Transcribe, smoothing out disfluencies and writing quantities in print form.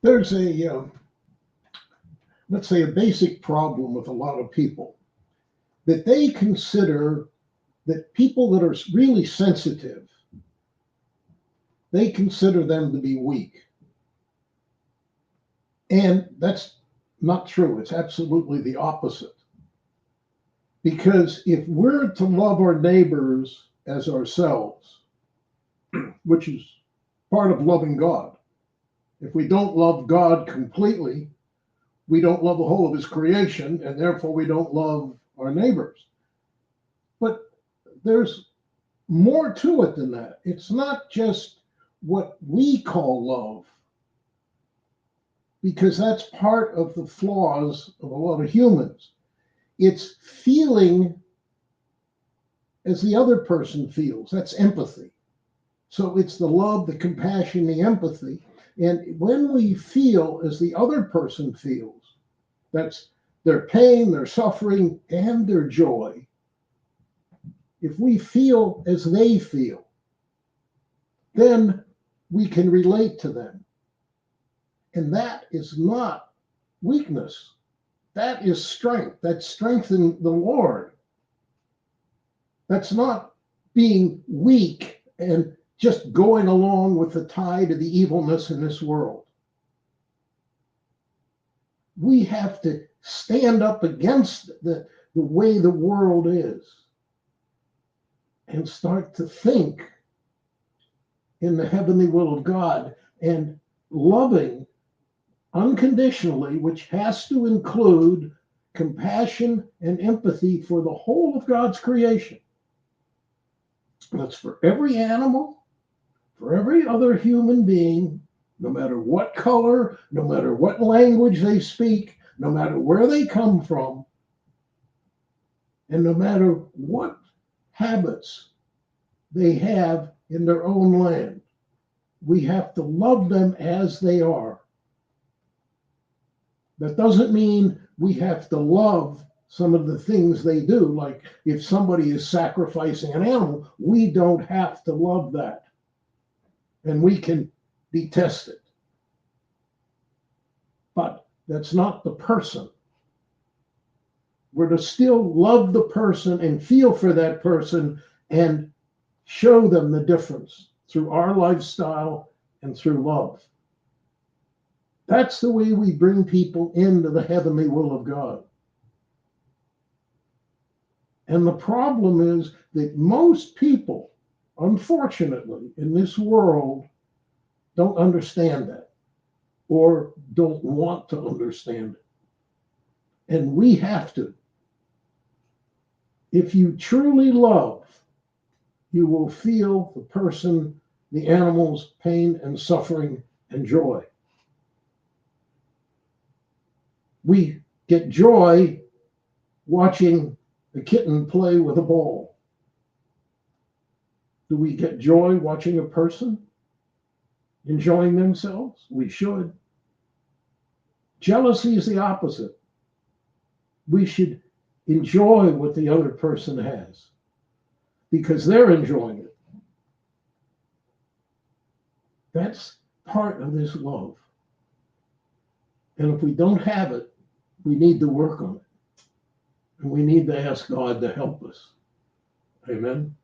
There's let's say, a basic problem with a lot of people that they consider that people that are really sensitive, they consider them to be weak. And that's not true. It's absolutely the opposite. Because if we're to love our neighbors as ourselves, which is part of loving God, if we don't love God completely, we don't love the whole of his creation, and therefore we don't love our neighbors. But there's more to it than that. It's not just what we call love, because that's part of the flaws of a lot of humans. It's feeling as the other person feels. That's empathy. So it's the love, the compassion, the empathy. And when we feel as the other person feels, that's their pain, their suffering, and their joy. If we feel as they feel, then we can relate to them. And that is not weakness. That is strength. That's strength in the Lord. That's not being weak and just going along with the tide of the evilness in this world. We have to stand up against the way the world is and start to think in the heavenly will of God and loving unconditionally, which has to include compassion and empathy for the whole of God's creation. That's for every animal, for every other human being, no matter what color, no matter what language they speak, no matter where they come from, and no matter what habits they have in their own land. We have to love them as they are. That doesn't mean we have to love some of the things they do. Like if somebody is sacrificing an animal, we don't have to love that. And we can detest it. But that's not the person. We're to still love the person and feel for that person and show them the difference through our lifestyle and through love. That's the way we bring people into the heavenly will of God. And the problem is that most people, unfortunately, in this world, don't understand that or don't want to understand it. And we have to. If you truly love, you will feel the person, the animal's pain and suffering and joy. We get joy watching a kitten play with a ball. Do we get joy watching a person enjoying themselves? We should. Jealousy is the opposite. We should enjoy what the other person has because they're enjoying it. That's part of this love. And if we don't have it, we need to work on it. And we need to ask God to help us. Amen.